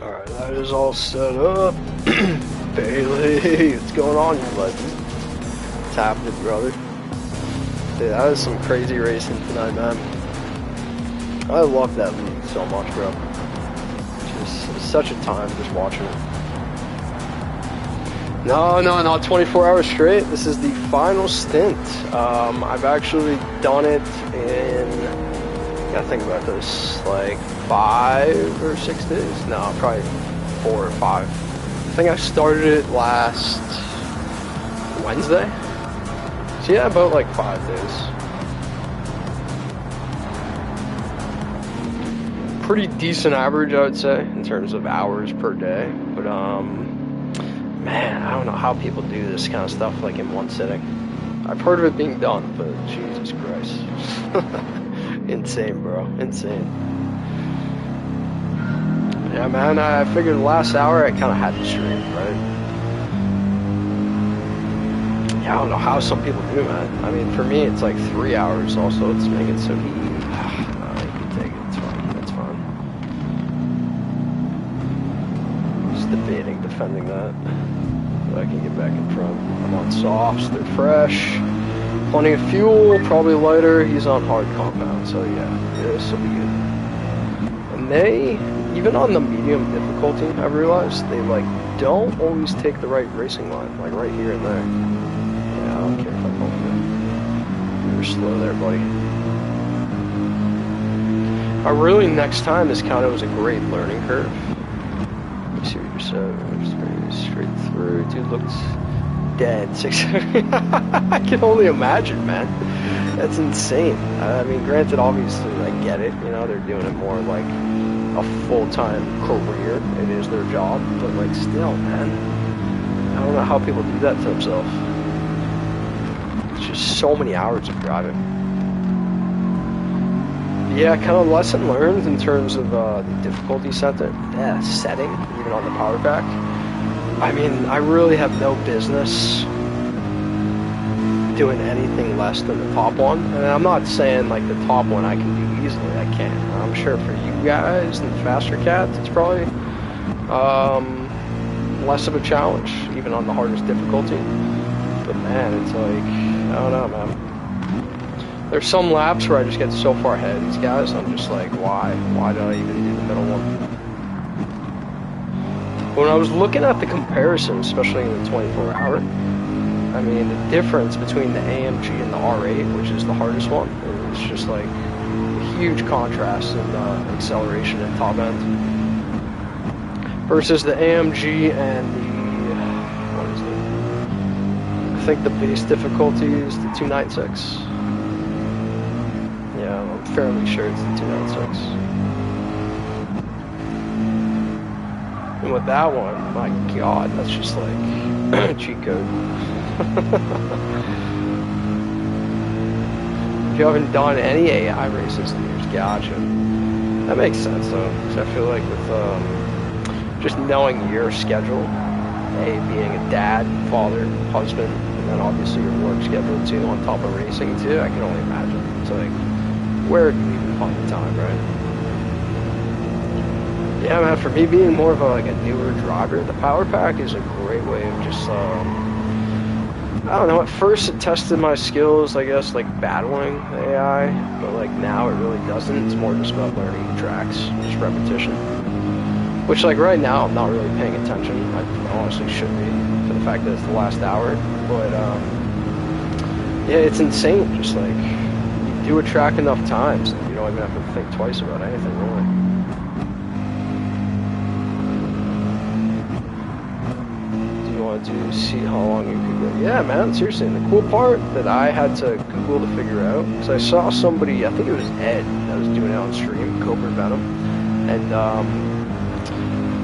Alright, that is all set up. Bailey, what's going on, you legend? What's happening, brother? Dude, that is some crazy racing tonight, man. I love that league so much, bro. Just such a time just watching it. No, not 24 hours straight. This is the final stint. I've actually done it in, gotta think about this, like 5 or 6 days? No, probably 4 or 5. I think I started it last Wednesday. So yeah, about like 5 days. Pretty decent average, I would say, in terms of hours per day. But man, I don't know how people do this kind of stuff like in one sitting. I've heard of it being done, but Jesus Christ. Insane, bro. Insane. Yeah, man, I figured the last hour I kind of had to stream, right? Yeah, I don't know how some people do, man. I mean, for me, it's like 3 hours also. It's making it so easy. No, you can take it. It's fine. It's fine. Just debating, defending that. But I can get back in front. I'm on softs. They're fresh. Plenty of fuel. Probably lighter. He's on hard compound. So, yeah, this will be good. And they... Even on the medium difficulty, I've realized, they, like, don't always take the right racing line, like, right here and there. Yeah, I don't care if I bump you. You're slow there, buddy. Really, next time, this kind of was a great learning curve. Let me see what you said. Straight through. Dude looked dead. I can only imagine, man. That's insane. I mean, granted, obviously, I get it. You know, they're doing it more, like... a full-time career. It is their job, but like still, man, I don't know how people do that to themselves. It's just so many hours of driving. Yeah, kind of lesson learned in terms of the difficulty setting, even on the power pack. I mean, I really have no business doing anything less than the top one. And I'm not saying like the top one I can do easily. I can't. I'm sure for you guys and faster cats, it's probably less of a challenge, even on the hardest difficulty. But man, it's like, I don't know, man. There's some laps where I just get so far ahead of these guys, I'm just like, why? Why do I even do the middle one? When I was looking at the comparison, especially in the 24-hour, I mean, the difference between the AMG and the R8, which is the hardest one, is just like a huge contrast in acceleration and top end. Versus the AMG and the, what is it? I think the base difficulty is the 296. Yeah, I'm fairly sure it's the 296. And with that one, my god, that's just like cheat code. If you haven't done any AI races in years, gotcha. That makes sense though, because I feel like with just knowing your schedule, being a dad, father, husband, and then obviously your work schedule too, on top of racing too, I can only imagine. It's like, where do you even find the time, right? Yeah, man, for me being more of a newer driver, the power pack is a great way of just, I don't know, at first it tested my skills, I guess, like battling the AI, but like now it really doesn't. It's more just about learning the tracks, just repetition. Which like right now I'm not really paying attention. I honestly should be, for the fact that it's the last hour. But yeah, it's insane. Just like, you do a track enough times and you don't even have to think twice about anything really. to see how long you could go. Yeah, man, seriously. And the cool part that I had to Google to figure out, because I saw somebody, I think it was Ed, that was doing it on stream, Cobra Venom, and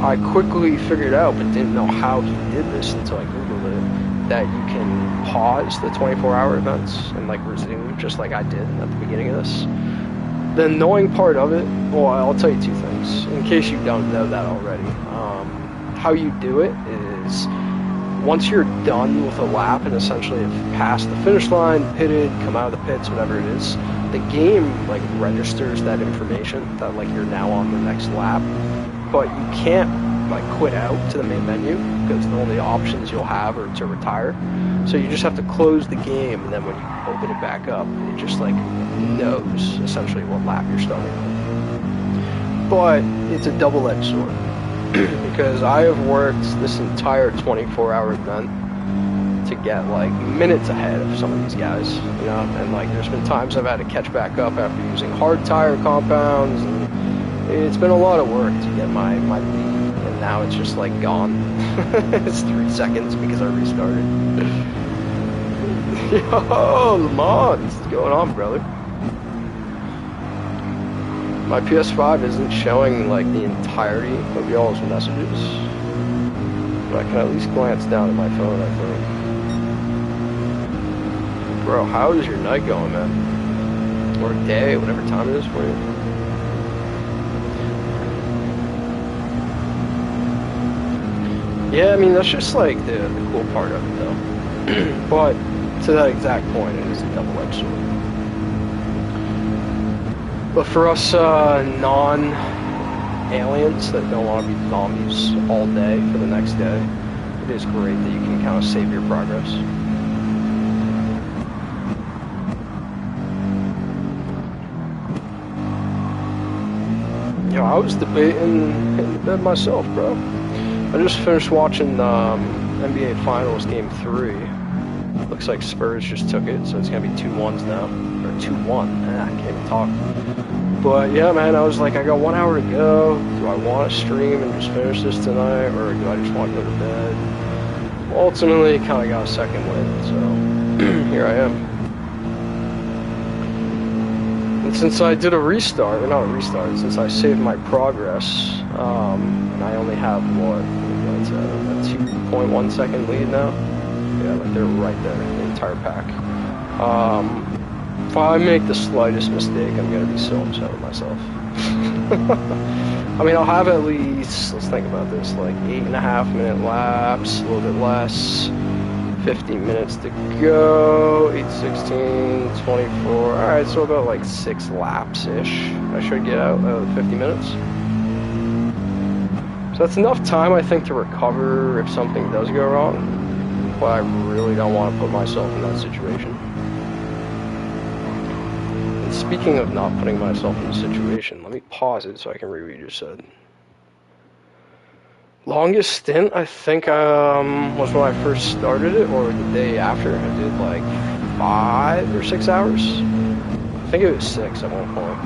I quickly figured out, but didn't know how he did this until I Googled it, that you can pause the 24-hour events and like resume, just like I did at the beginning of this. The annoying part of it, well, I'll tell you two things, in case you don't know that already. How you do it is, once you're done with a lap and essentially have passed the finish line, pitted, come out of the pits, whatever it is, the game like registers that information that like you're now on the next lap, but you can't like quit out to the main menu because the only options you'll have are to retire. So you just have to close the game, and then when you open it back up, it just like knows essentially what lap you're starting on. But it's a double-edged sword. Because I have worked this entire 24-hour event to get like minutes ahead of some of these guys, you know, and like there's been times I've had to catch back up after using hard tire compounds, and it's been a lot of work to get my lead, and now it's just like gone. It's 3 seconds because I restarted. Yo, Lamont, what's going on, brother? My PS5 isn't showing like the entirety of y'all's messages, but I can at least glance down at my phone, I think. Bro, how is your night going, man? Or day, whatever time it is for you. Yeah, I mean, that's just like the cool part of it, though. But to that exact point, it is a double-edged sword. But for us non-aliens that don't want to be zombies all day for the next day, it is great that you can kind of save your progress. You know, I was debating hitting the bed myself, bro. I just finished watching NBA Finals Game 3. Looks like Spurs just took it, so it's going to be 2-1 now. Or 2-1. I can't even talk. But yeah, man, I was like, I got 1 hour to go. Do I want to stream and just finish this tonight, or do I just want to go to bed? Ultimately, kind of got a second win, so here I am. And since I did a restart, or not a restart, since I saved my progress, and I only have, what, that's a 2.1 second lead now? Yeah, like they're right there, the entire pack. If I make the slightest mistake, I'm going to be so upset with myself. I mean, I'll have at least, let's think about this, like 8.5 minute laps, a little bit less, 50 minutes to go, 8, 16, 24, alright, so about like 6 laps-ish I should get out of 50 minutes. So that's enough time, I think, to recover if something does go wrong, but I really don't want to put myself in that situation. And speaking of not putting myself in a situation, let me pause it so I can read what you just said. Longest stint, I think, was when I first started it, or the day after. I did like 5 or 6 hours. I think it was 6 at one point.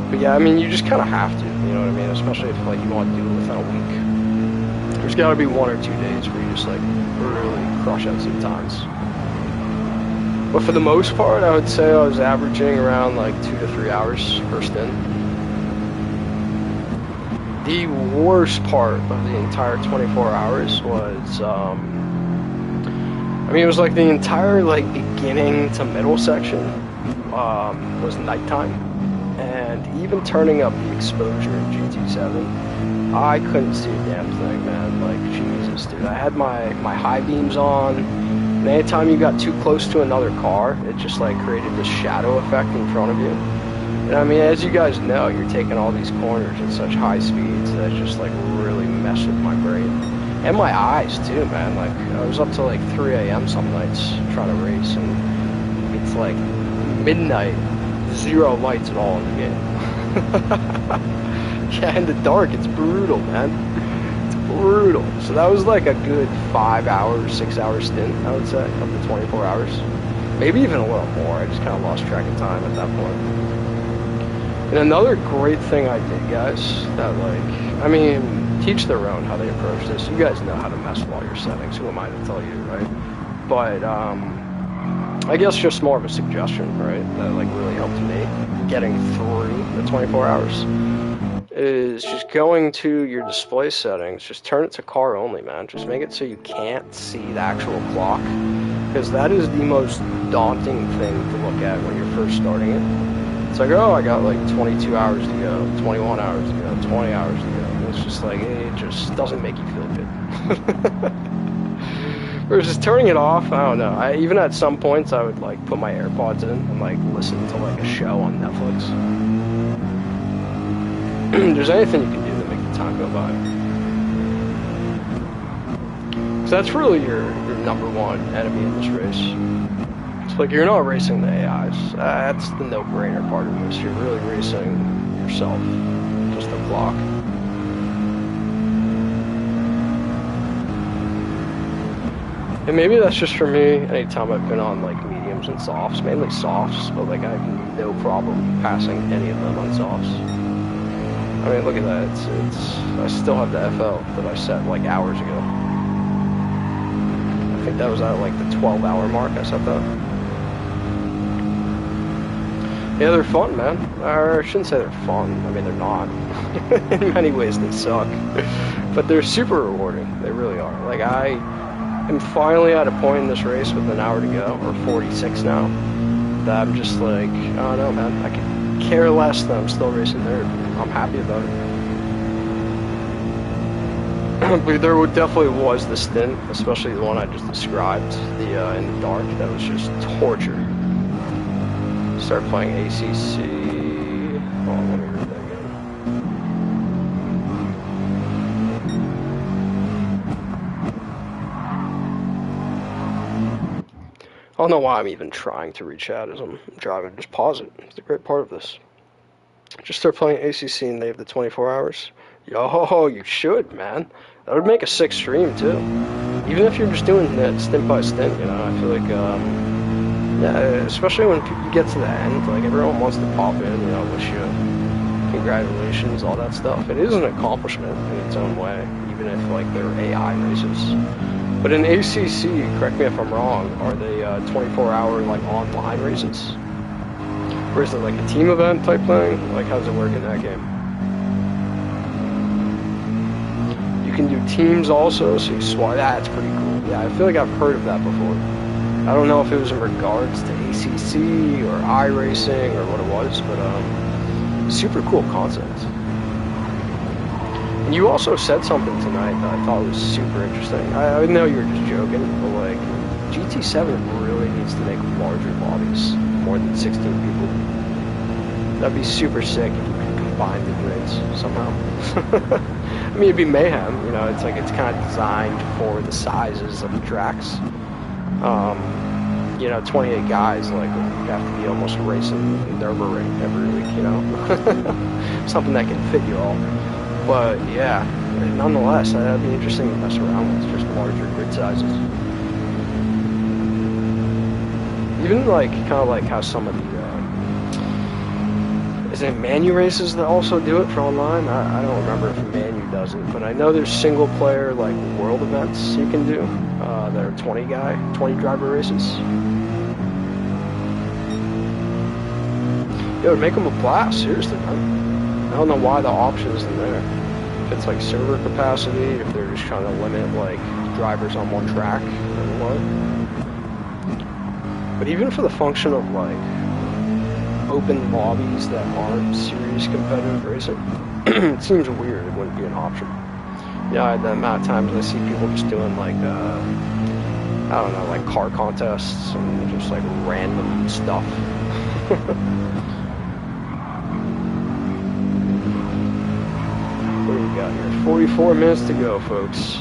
But yeah, I mean, you just kind of have to, you know what I mean? Especially if like you want to do it within a week. There's got to be 1 or 2 days where you just like really crush out some times. But for the most part, I would say I was averaging around like 2 to 3 hours per stint. The worst part of the entire 24 hours was, I mean, it was like the entire like beginning to middle section was nighttime, and even turning up the exposure in GT7, I couldn't see a damn thing, man. Like, Jesus, dude. I had my high beams on, and anytime you got too close to another car, it just like created this shadow effect in front of you. And I mean, as you guys know, you're taking all these corners at such high speeds that just like really mess with my brain. And my eyes too, man. Like, I was up till like 3 a.m. some nights trying to race, and it's like midnight, 0 lights at all in the game. Yeah, in the dark, it's brutal, man. It's brutal. So that was like a good 5 hours, 6 hour stint, I would say, of the 24 hours. Maybe even a little more. I just kind of lost track of time at that point. And another great thing I did, guys, that like, I mean, teach their own how they approach this. You guys know how to mess with all your settings. Who am I to tell you, right? But I guess just more of a suggestion, right? That like really helped me getting through the 24 hours is just going to your display settings. Just turn it to car only, man. Just make it so you can't see the actual clock, because that is the most daunting thing to look at when you're first starting it. It's like, oh, I got like 22 hours to go, 21 hours to go, 20 hours to go. And it's just like, it just doesn't make you feel good. Versus turning it off, I don't know. Even at some points, I would like put my AirPods in and like listen to like a show on Netflix. There's anything you can do to make the time go by. So that's really your number one enemy in this race. It's like you're not racing the AIs. That's the no-brainer part of this. You're really racing yourself, just the clock. And maybe that's just for me. Anytime I've been on like mediums and softs, mainly softs, but like I have no problem passing any of them on softs. I mean, look at that. I still have the FL that I set like hours ago. I think that was at like the 12-hour mark I set that. Yeah, they're fun, man. Or I shouldn't say they're fun. I mean, they're not. In many ways, they suck. But they're super rewarding. They really are. Like, I am finally at a point in this race with an hour to go, or 46 now, that I'm just like, I don't know, man. I could care less that I'm still racing there. I'm happy about it. But there definitely was the stint, especially the one I just described, the in the dark, that was just torture. Start playing ACC. Oh, let me read that again. I don't know why I'm even trying to reach out as I'm driving. Just pause it. It's a great part of this. Just start playing ACC and they have the 24 hours. Yo, you should, man. That would make a sick stream, too. Even if you're just doing that stint by stint, you know, I feel like, yeah, especially when you get to the end, like, everyone wants to pop in, you know, wish you congratulations, all that stuff. It is an accomplishment in its own way, even if, like, they're AI races. But in ACC, correct me if I'm wrong, are they 24-hour, like, online races? Or is it like a team event type thing? Like, how does it work in that game? You can do teams also, so you swap. That's pretty cool. Yeah, I feel like I've heard of that before. I don't know if it was in regards to ACC or iRacing or what it was, but super cool concept. And you also said something tonight that I thought was super interesting. I know you were just joking, but like, GT7 really needs to make larger bodies, more than 16 people. That'd be super sick if you could combine the grids somehow. I mean, it'd be mayhem, you know, it's like it's kind of designed for the sizes of the tracks. You know, 28 guys, like, you have to be almost racing Nürburgring every week, you know? Something that can fit you all. But, yeah, nonetheless, that'd be interesting to mess around with, just larger grid sizes. Even, like, kind of like how some of the, is it Manu races that also do it for online? I don't remember if Manu does it, but I know there's single player, like, world events you can do. That are 20 driver races. Yo, make them a blast, seriously, man. I don't know why the option isn't there. If it's like server capacity, if they're just trying to limit like drivers on one track or what. But even for the function of like open lobbies that aren't serious competitive racing, it seems weird it wouldn't be an option. Yeah, the amount of times I see people just doing like, I don't know, like car contests and just like random stuff. What do we got here? 44 minutes to go, folks.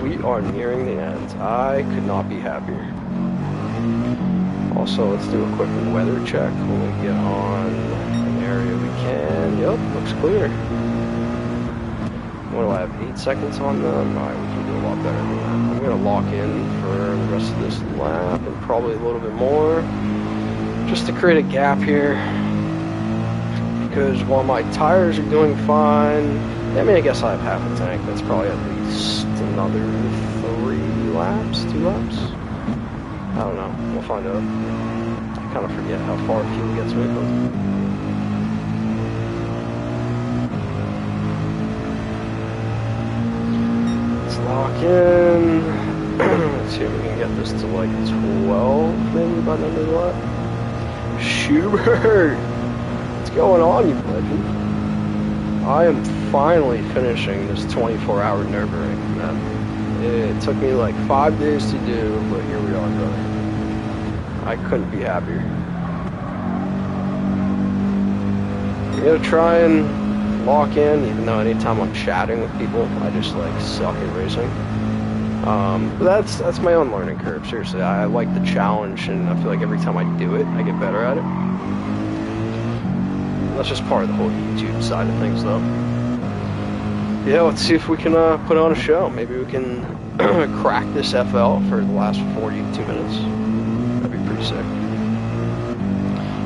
We are nearing the end. I could not be happier. Also, let's do a quick weather check when we get on an area we can. Yep, looks clear. What do I have, 8 seconds on them? Alright, we can do a lot better than that. I'm going to lock in for the rest of this lap and probably a little bit more, just to create a gap here. Because while my tires are doing fine, I mean, I guess I have half a tank. That's probably at least another 3 laps, 2 laps. I don't know. We'll find out. I kind of forget how far fuel gets me. Let's lock in. Let's see if we can get this to like 12, maybe by the end of the lap. Schubert! What's going on, you legend? I am finally finishing this 24-hour Nürburgring, man. It took me like 5 days to do, but here we are, brother. I couldn't be happier. I'm gonna try and lock in, even though anytime I'm chatting with people, I just like suck at racing. But that's my own learning curve, seriously. I like the challenge, and I feel like every time I do it, I get better at it. That's just part of the whole YouTube side of things, though. Yeah, let's see if we can put on a show. Maybe we can crack this FL for the last 42 minutes. That'd be pretty sick.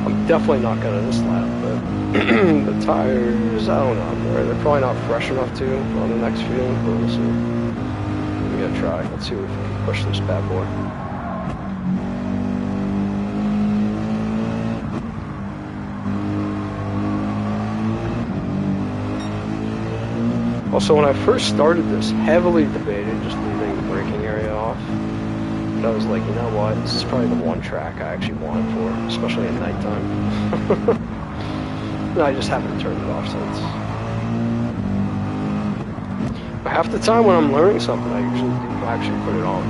I'm definitely not gonna this lap, but the tires, I don't know. They're probably not fresh enough to on the next few, but we'll see. We gotta try. Let's see if we can push this bad boy. Also, when I first started this, heavily debated just leaving the braking area off. But I was like, you know what? This is probably the one track I actually want it for, especially at nighttime. And I just haven't turned it off since. But half the time when I'm learning something, I usually do actually put it on.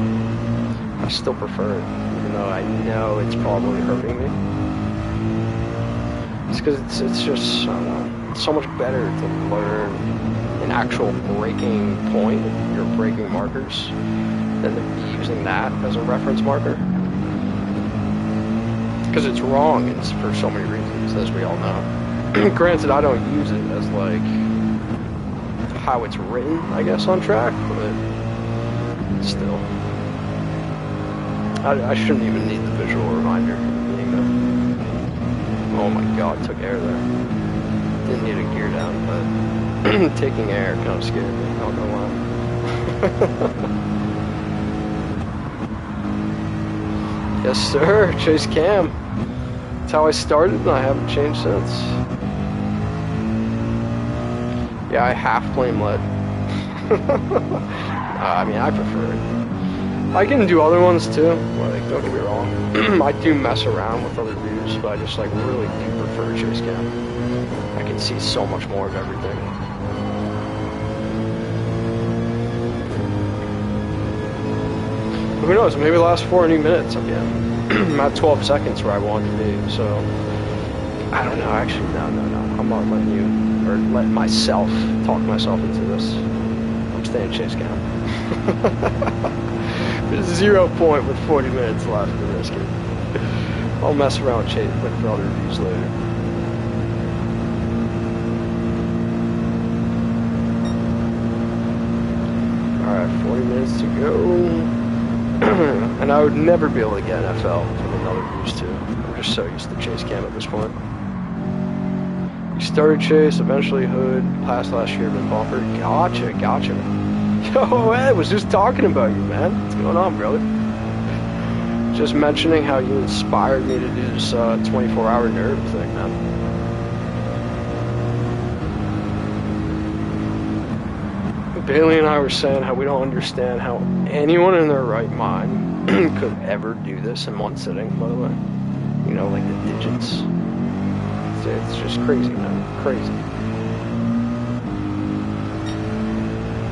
I still prefer it, even though I know it's probably hurting me. It's because it's just, I don't know, it's so much better to learn an actual braking point, your braking markers, than to be using that as a reference marker. Because it's wrong, it's for so many reasons, as we all know. Granted, I don't use it as like how it's written, I guess, on track, but still. I shouldn't even need the visual reminder. Oh my god, took air there. Didn't need a gear down, but taking air kind of scared me, not gonna lie. Yes sir, Chase Cam. That's how I started and I haven't changed since. Yeah, I half blame lead. I mean, I prefer it. I can do other ones too, like, don't get me wrong. I do mess around with other views, but I just like really do prefer Chase Cam. I can see so much more of everything. Who knows, maybe the last 40 minutes again. I'm at 12 seconds where I wanted to be, so I don't know, actually, no. I'm not letting you, or letting myself talk myself into this. I'm staying Chase Cam. There's 0 point with 40 minutes left to risk it. I'll mess around with other reviews later. Alright, 40 minutes to go. And I would never be able to get an FL from another boost too. I'm just so used to Chase Cam at this point. You started Chase, eventually Hood, past last year, been bumper. Gotcha. Yo, Ed, was just talking about you, man. What's going on, brother? Just mentioning how you inspired me to do this 24-hour nerd thing, man. Bailey and I were saying how we don't understand how anyone in their right mind could ever do this in one sitting, by the way. You know, like the digits. It's just crazy, man. Crazy.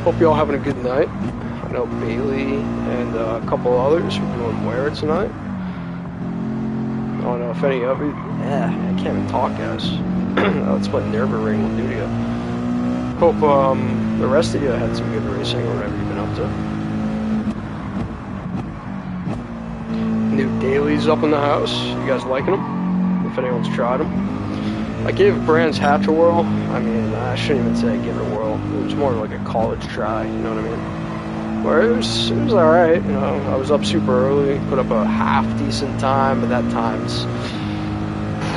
Hope you all having a good night. I know Bailey and a couple others are doing Where tonight. I don't know if any of you... I can't even talk, guys. That's what Nürburgring will do to you. Hope the rest of you had some good racing or whatever you've been up to. New dailies up in the house. You guys liking them? If anyone's tried them. I gave Brand's Hatch a whirl. I mean, I shouldn't even say I gave it a whirl. It was more like a college try, you know what I mean? Where it was alright, you know. I was up super early, put up a half decent time, but that time's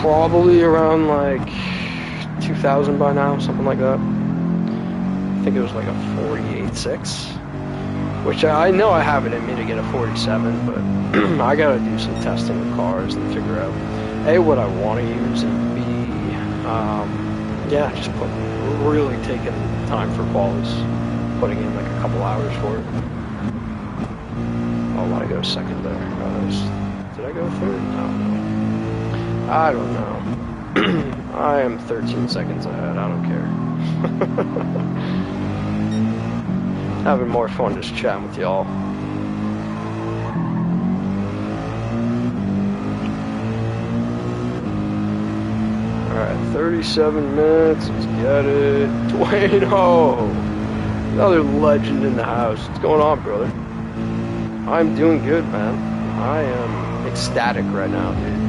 probably around like 2,000 by now, something like that. think it was like a 48.6, which I know I have it in me to get a 47, but I gotta do some testing with cars and figure out A, what I want to use, and B, yeah, just really taking time for quals, putting in like a couple hours for it. Oh, why'd I go second there? Did I go third? No. I don't know. I am 13 seconds ahead, I don't care. Having more fun just chatting with y'all. Alright, 37 minutes, let's get it. Dwayne Ho! Another legend in the house. What's going on, brother? I'm doing good, man. I am ecstatic right now, dude.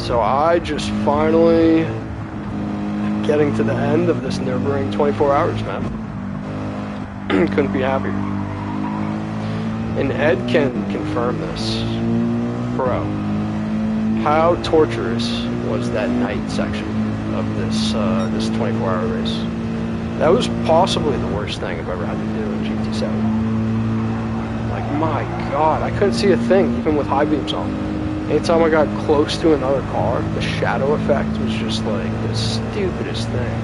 So I just finally getting to the end of this Nürburgring 24 hours, man. Couldn't be happier. And Ed can confirm this. Bro, how torturous was that night section of this 24-hour race? That was possibly the worst thing I've ever had to do in GT7. Like, my God, I couldn't see a thing, even with high beams on. Anytime I got close to another car, the shadow effect was just like the stupidest thing.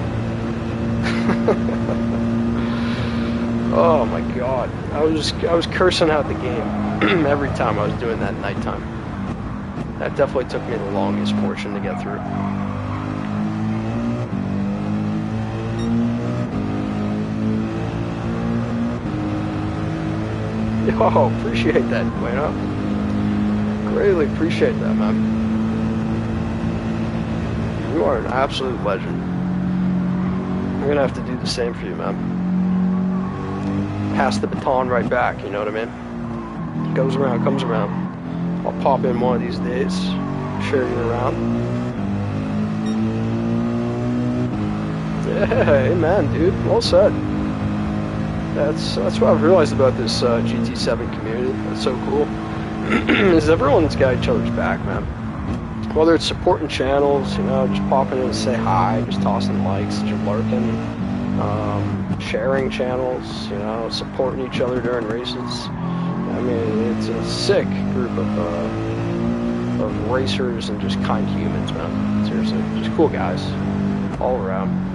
Oh my God, I was cursing out the game every time I was doing that nighttime. That definitely took me the longest portion to get through. Yo, appreciate that, Dwayne. Greatly appreciate that, man. You are an absolute legend. I'm gonna have to do the same for you, man. Pass the baton right back, you know what I mean? Goes around, comes around. I'll pop in one of these days, share you around. Yeah, hey man, dude, well said. That's what I've realized about this GT7 community. That's so cool. Is everyone's got each other's back, man. Whether it's supporting channels, you know, just popping in and say hi, just tossing likes, just lurking, sharing channels, you know, supporting each other during races. I mean, it's a sick group of racers and just kind humans, man. Seriously, just cool guys all around.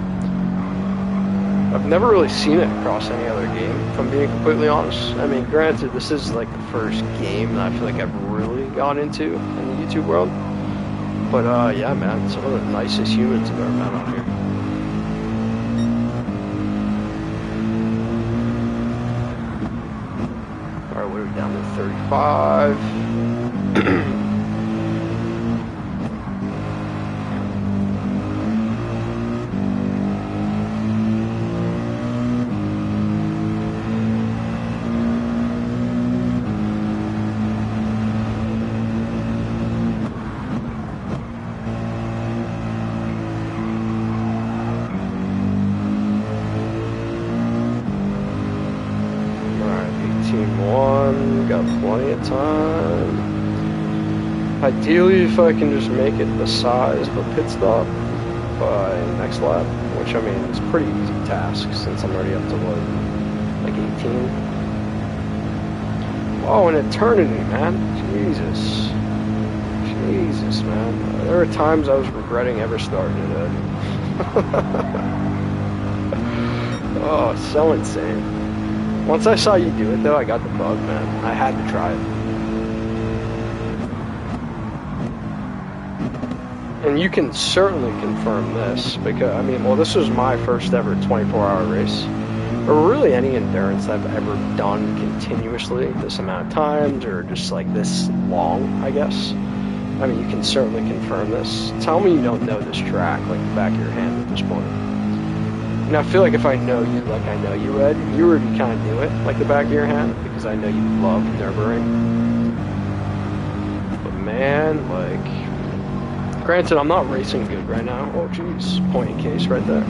I've never really seen it across any other game, if I'm being completely honest. I mean, granted, this is like the first game that I feel like I've really gone into in the YouTube world. But yeah, man, some of the nicest humans I've ever met on here. Alright, what are we down to? 35. Got plenty of time. Ideally, if I can just make it the size of a pit stop by next lap, which I mean is a pretty easy task since I'm already up to what, like 18. Oh, an eternity, man. Jesus, man. There were times I was regretting ever starting it. Oh, it's so insane. Once I saw you do it, though, I got the bug, man. I had to try it. And you can certainly confirm this, because, I mean, well, this was my first ever 24-hour race. Or really any endurance I've ever done continuously this amount of times, or just, like, this long, I guess. I mean, you can certainly confirm this. Tell me you don't know this track like the back of your hand at this point. And I feel like if I know you like I know you, Ed, you already kind of knew it like the back of your hand, because I know you love Nürburgring. But man, like, granted, I'm not racing good right now. Oh, jeez, point in case right there.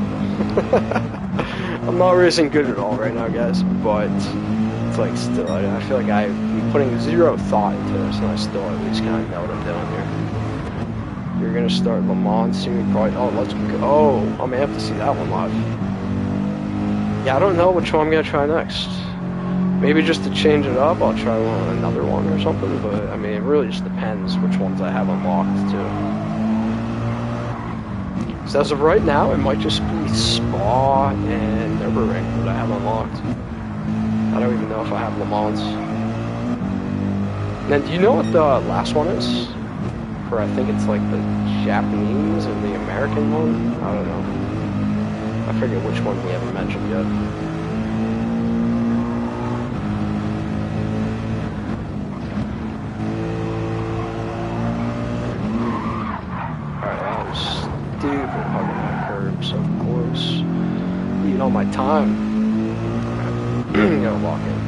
I'm not racing good at all right now, guys, but it's like still, I feel like I'm putting zero thought into this, and I still at least kind of know what I'm doing here. You're gonna start Le Mans soon, probably. Oh, let's go. Oh, I may have to see that one live. Yeah, I don't know which one I'm gonna try next. Maybe just to change it up, I'll try another one or something, but I mean, it really just depends which ones I have unlocked too. So as of right now, it might just be Spa and Nürburgring that I have unlocked. I don't even know if I have Le Mans. And then, do you know what the last one is? For I think it's like the Japanese or the American one? I don't know. I forget which one we haven't mentioned yet. Alright, that was stupid hugging that curb so close. Eating all my time. Alright, gotta walk in.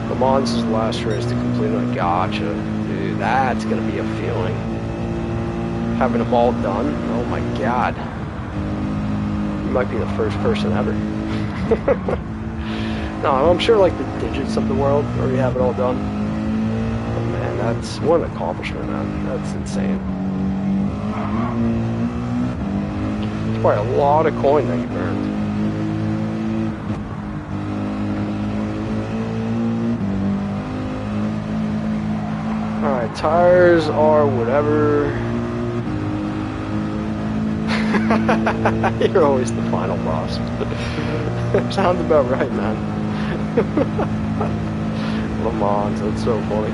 Le Mans is the last race to complete on. Gotcha. Dude, that's gonna be a feeling. Having them all done. Oh my god. You might be the first person ever. No, I'm sure like the digits of the world already have it all done. But man, that's what an accomplishment, man. That's insane. It's probably a lot of coin that you've earned. Alright, tires are whatever. You're always the final boss. Sounds about right, man. Le Mans, that's so funny.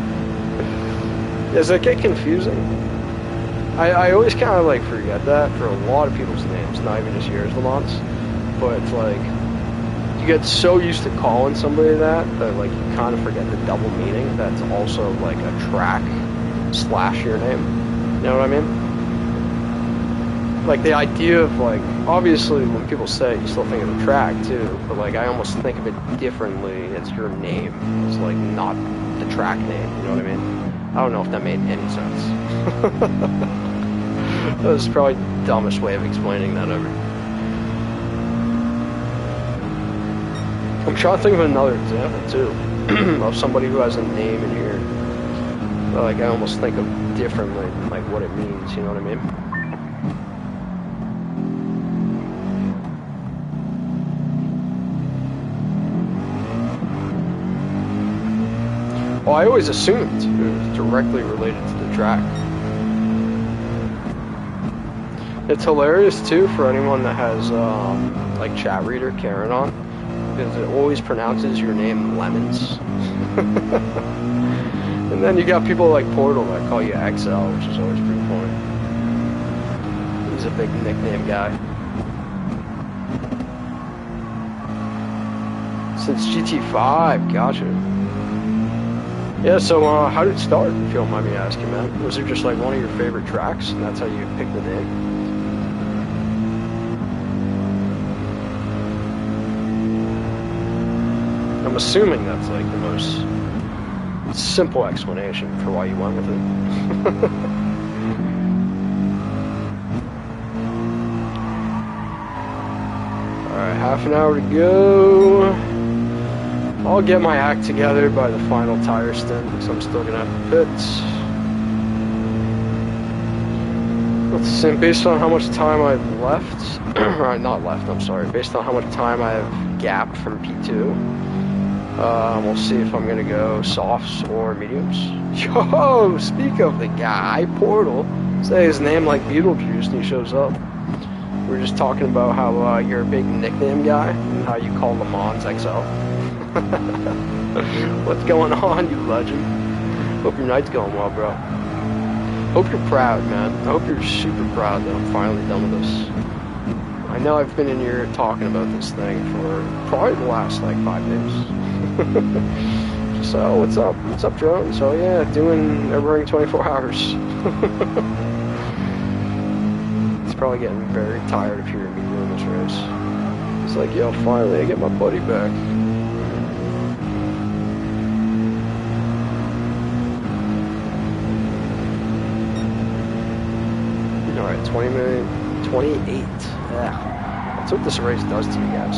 Does it get confusing? I always kind of like forget that for a lot of people's names, not even just yours, Le Mans. But it's like, you get so used to calling somebody that like you kind of forget the double meaning that's also like a track / your name. You know what I mean? Like the idea of like, obviously when people say it, you still think of the track too, but like I almost think of it differently as your name. It's like not the track name, you know what I mean? I don't know if that made any sense. That was probably the dumbest way of explaining that ever. I'm trying to think of another example too, of somebody who has a name in here. But like I almost think of differently, like what it means, you know what I mean? Well, I always assumed it was directly related to the track. It's hilarious too for anyone that has like chat reader Karen on, because it always pronounces your name Lemons. And then you got people like Portal that call you XL, which is always pretty funny. He's a big nickname guy. Since GT5, gotcha. Yeah, so how did it start, if you don't mind me asking, man? Was it just like one of your favorite tracks, and that's how you picked the name? I'm assuming that's like the most simple explanation for why you went with it. Alright, half an hour to go. I'll get my act together by the final tire stint, because I'm still gonna have to pit. Let's see, based on how much time I've left, or not left, I'm sorry, based on how much time I've gapped from P2, we'll see if I'm gonna go softs or mediums. Yo, speak of the guy, Portal, say his name like Beetlejuice and he shows up. We were just talking about how you're a big nickname guy, and how you call Le Mans XL. What's going on, you legend? Hope your night's going well, bro. Hope you're proud, man. I hope you're super proud that I'm finally done with this. I know I've been in here talking about this thing for probably the last like 5 days. So what's up? What's up, drone? So yeah, doing Nürburgring 24 hours. It's probably getting very tired of hearing me doing this race. It's like, yo, finally I get my buddy back. Alright, 28. Yeah. That's what this race does to you guys.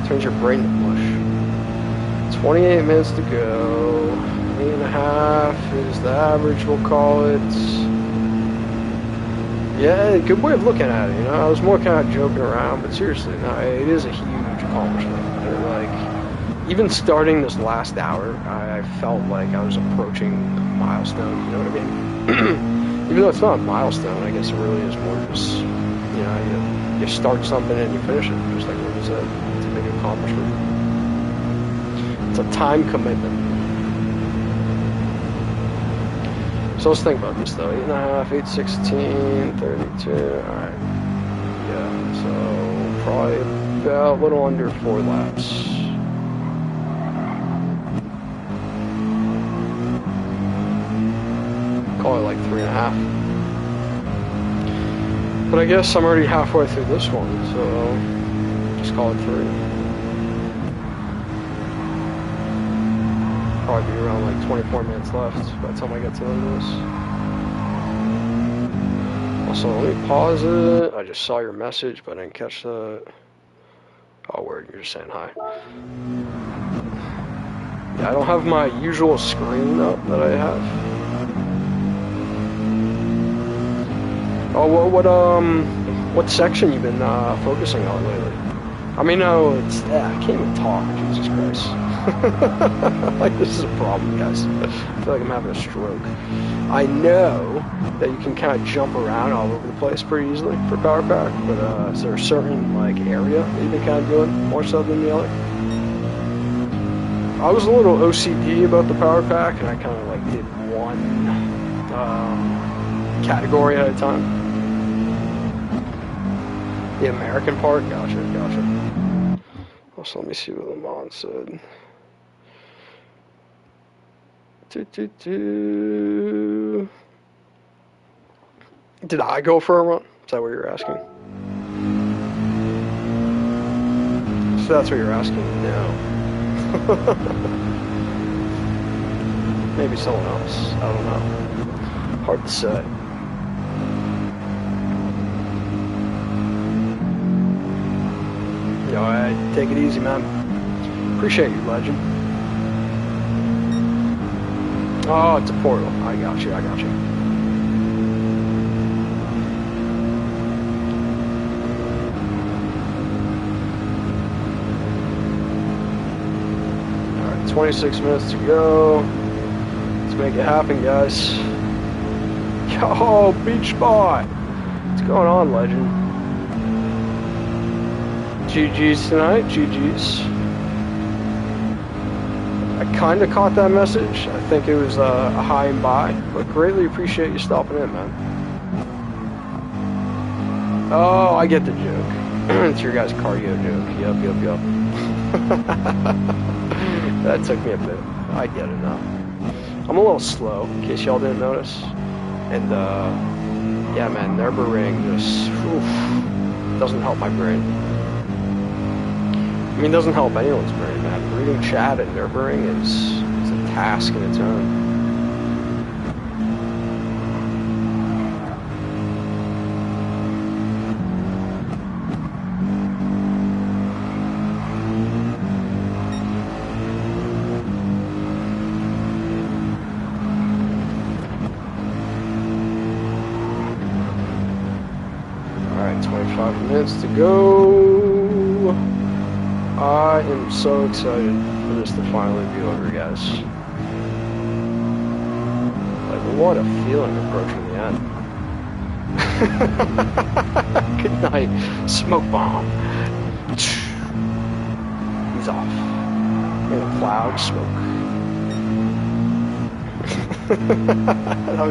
Turns your brain to mush. 28 minutes to go. 8.5 is the average, we'll call it. Yeah, good way of looking at it, you know. I was more kind of joking around, but seriously, no, it is a huge accomplishment. And like, even starting this last hour, I felt like I was approaching a milestone, you know what I mean? Even though it's not a milestone, I guess it really is more just, you know, you start something and you finish it, just like what you said. It's a big accomplishment. It's a time commitment. So let's think about this though. 8.5, 8:16, 32. Alright. Yeah, so probably about a little under 4 laps. Call it like 3.5. But I guess I'm already halfway through this one, so just call it 3. Probably be around like 24 minutes left by the time I get to the end of this. Also, let me pause it. I just saw your message, but I didn't catch that. Oh, word, you're just saying hi. Yeah, I don't have my usual screen up that I have. Oh, what section you been focusing on lately? I mean, no, it's I can't even talk. Jesus Christ. Like, this is a problem, guys. I feel like I'm having a stroke. I know that you can kind of jump around all over the place pretty easily for Power Pack, but is there a certain like area that you've been kind of doing more so than the other? I was a little OCD about the Power Pack, and I kind of like did one category at a time. The American part, gotcha. Also, let me see what Lamont said. Did I go for a run? Is that what you're asking? So that's what you're asking? No. Maybe someone else. I don't know. Hard to say. Alright, take it easy, man. Appreciate you, legend. Oh, it's a portal. I got you. Alright, 26 minutes to go. Let's make it happen, guys. Yo, beach spot. What's going on, legend? GG's tonight, GG's. I kind of caught that message. I think it was a hi and bye, but greatly appreciate you stopping in, man. Oh, I get the joke. It's your guys' cardio joke. Yup. That took me a bit. I get it now. I'm a little slow, in case y'all didn't notice. And, yeah, man, Nürburgring just, doesn't help my brain. I mean, it doesn't help anyone's brain, man. Reading chat at Nürburgring is a task in its own. Alright, 25 minutes to go. I am so excited for this to finally be over, guys. Like, what a feeling approaching the end. Good night, smoke bomb. He's off. In a cloud of smoke. That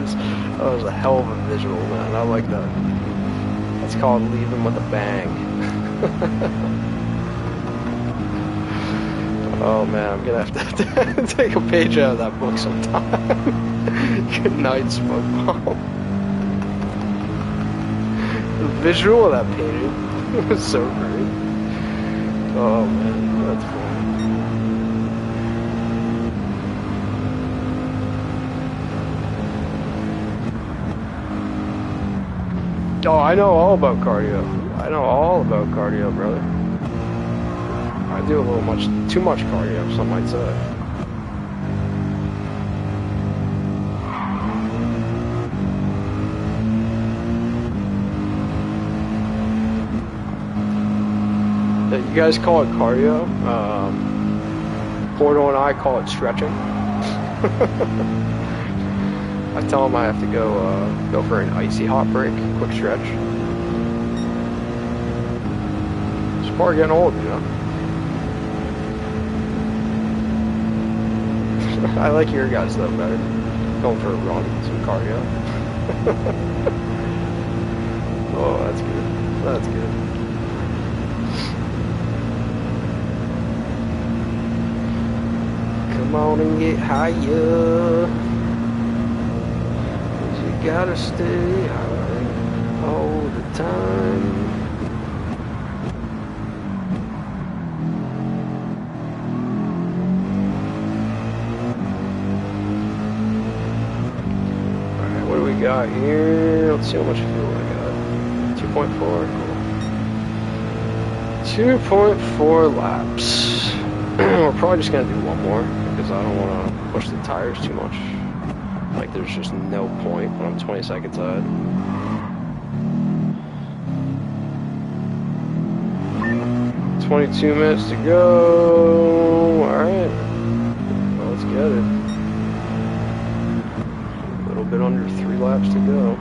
was a hell of a visual, man. I like that. That's called leaving with a bang. Oh man, I'm gonna have to take a page out of that book sometime. Good night, smoke bomb. The visual of that painting was so great. Oh man, that's fun. Oh, I know all about cardio. I know all about cardio, brother. I do a little too much cardio, some might say. You guys call it cardio. Portal and I call it stretching. I tell him I have to go for an icy hot break, quick stretch. It's part of getting old, you know. I like your guys though better. Going for a run, some cardio. Oh, that's good. That's good. Come on and get higher. You gotta stay high all the time. Alright, what do we got here? Let's see how much fuel I got. 2.4. Cool. 2.4 laps. We're probably just gonna do one more because I don't want to push the tires too much. Like, there's just no point when I'm 20 seconds ahead. "22 minutes to go." Alright. Well, let's get it. A little bit under 3 laps to go.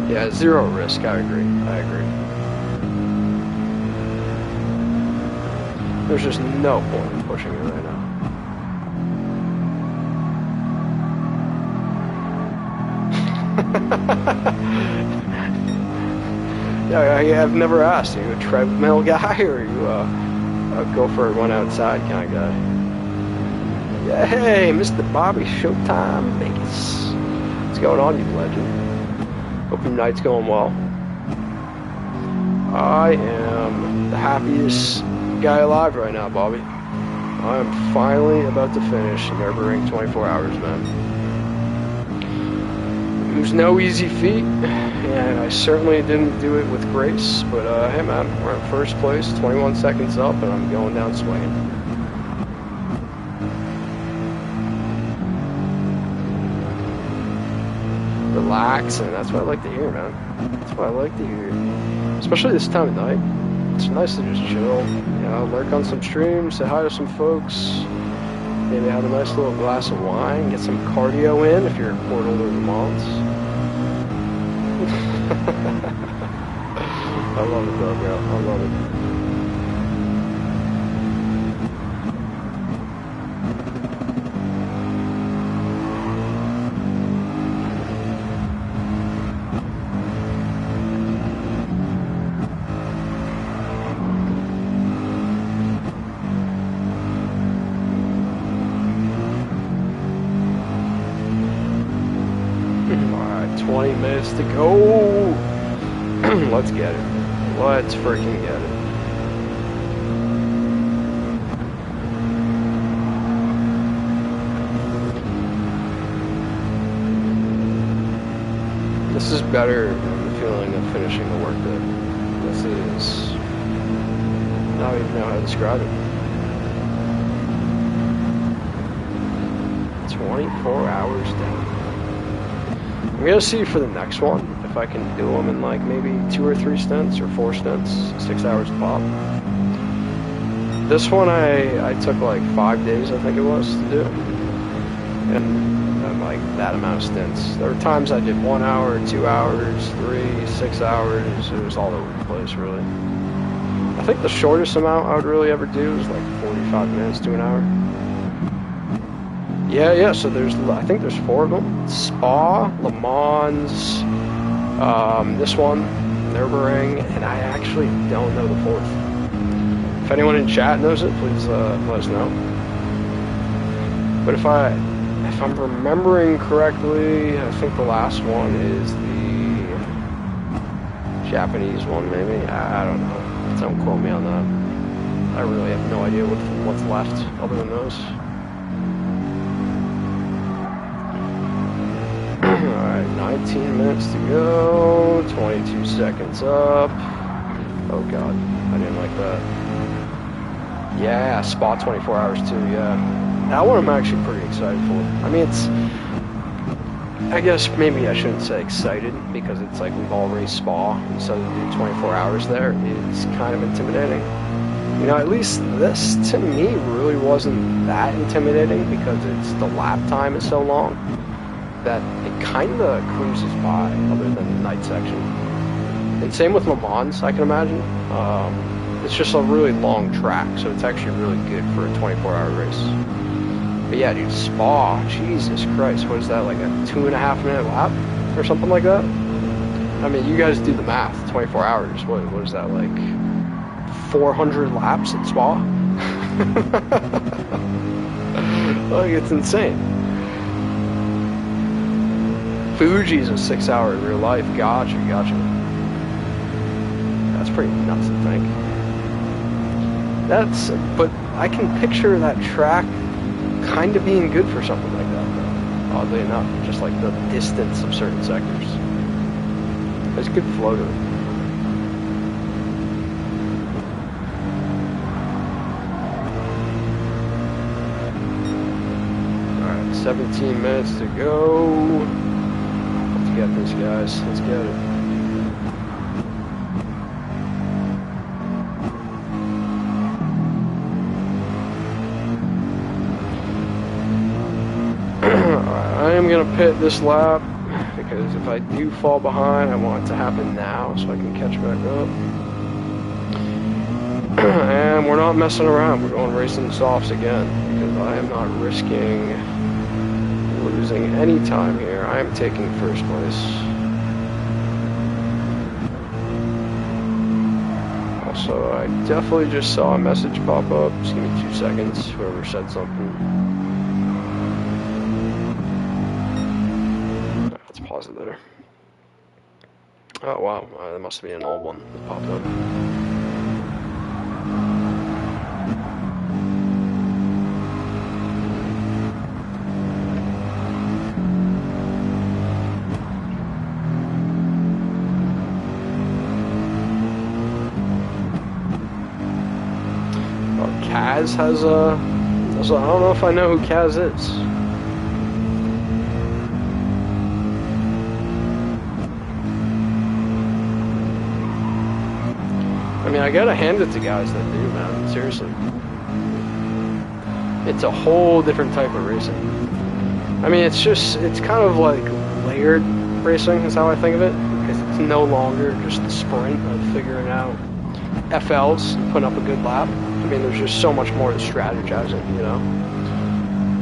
Yeah, zero risk. I agree. There's just no point in pushing it right now. Yeah, I've never asked. Are you a treadmill guy or are you a go for a run outside kind of guy? Yeah, hey, Mr. Bobby, Showtime Vegas. What's going on, you legend? Hope your night's going well. I am the happiest guy alive right now, Bobby. I am finally about to finish Nürburgring 24 hours, man. It was no easy feat, and I certainly didn't do it with grace, but hey man, we're in first place, 21 seconds up, and I'm going down swinging. Relax, and that's what I like to hear, man. That's what I like to hear. Especially this time of night. It's nice to just chill, you know, lurk on some streams, say hi to some folks, maybe have a nice little glass of wine, get some cardio in if you're a Portal or Vermont. I love it though, bro. I love it. Alright, 20 minutes to go. Let's get it. Let's freaking get it. This is better than the feeling of finishing the workday. This is... I don't even know how to describe it. 24 hours down. I'm gonna see for the next one if I can do them in like maybe 2 or 3 stints or 4 stints, 6 hours pop. This one I took like 5 days, I think it was, to do, and like that amount of stints. There were times I did 1 hour, 2 hours, 3, 6 hours. It was all over the place, really. I think the shortest amount I would really ever do is like 45 minutes to an hour. Yeah, so I think there's 4 of them. Spa, Le Mans, this one, Nürburgring, and I actually don't know the 4th. If anyone in chat knows it, please let us know. But if I'm remembering correctly, I think the last one is the Japanese one, maybe? I don't know. Don't quote me on that. I really have no idea what's left other than those. Alright, 19 minutes to go, 22 seconds up. Oh god, I didn't like that. Yeah, Spa 24 hours too, yeah. That one I'm actually pretty excited for. I mean, I guess maybe I shouldn't say excited, because it's like we've all raced Spa, and so to do 24 hours there is kind of intimidating. You know, at least this, to me, really wasn't that intimidating, because it's the lap time is so long that it kind of cruises by, other than the night section. And same with Le Mans, I can imagine. It's just a really long track, so it's actually really good for a 24-hour race. But yeah, dude, Spa, Jesus Christ, what is that, like a 2.5 minute lap or something like that? I mean, you guys do the math, 24 hours, what is that, like 400 laps at Spa? Like, it's insane. Fuji's a 6-hour in real life, gotcha. That's pretty nuts to think. But I can picture that track kind of being good for something like that, though, oddly enough, just like the distance of certain sectors. There's good flow to it. Alright, 17 minutes to go. Let's get this, guys. Let's get it. I am going to pit this lap, because if I do fall behind, I want it to happen now so I can catch back up. And we're not messing around, we're going racing softs again, because I am not risking losing any time here. I am taking first place. Also, I definitely just saw a message pop up. Just give me 2 seconds, whoever said something. Pause it there. Oh wow, that must be an old one that popped up. Oh, Kaz has a... I don't know if I know who Kaz is. I mean, I gotta hand it to guys that do, man. Seriously. It's a whole different type of racing. I mean, it's kind of like layered racing is how I think of it. Because it's no longer just the sprint of figuring out FLs and putting up a good lap. I mean, there's just so much more to strategizing, you know?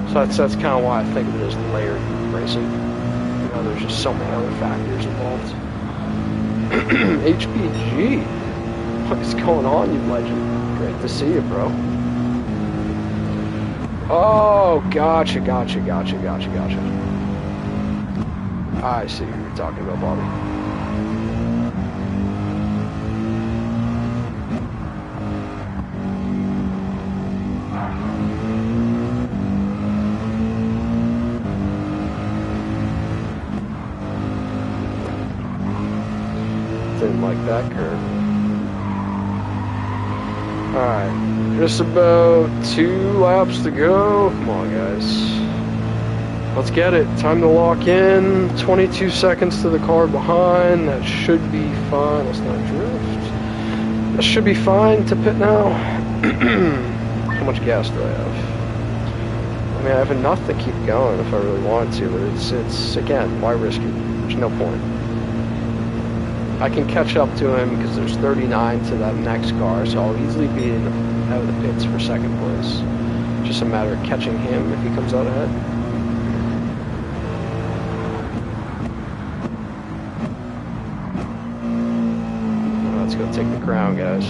So that's kind of why I think of it as layered racing. You know, there's just so many other factors involved. HPG. What's going on, you legend? Great to see you, bro. Oh, gotcha. I see who you're talking about, Bobby. Didn't like that curve. Alright, just about 2 laps to go. Come on, guys. Let's get it. Time to lock in. 22 seconds to the car behind. That should be fine. Let's not drift. That should be fine to pit now. How much gas do I have? I mean, I have enough to keep going if I really want to, but it's again, why risk it? There's no point. I can catch up to him because there's 39 to that next car, so I'll easily be out of the pits for second place. Just a matter of catching him if he comes out ahead. Let's go take the crown, guys.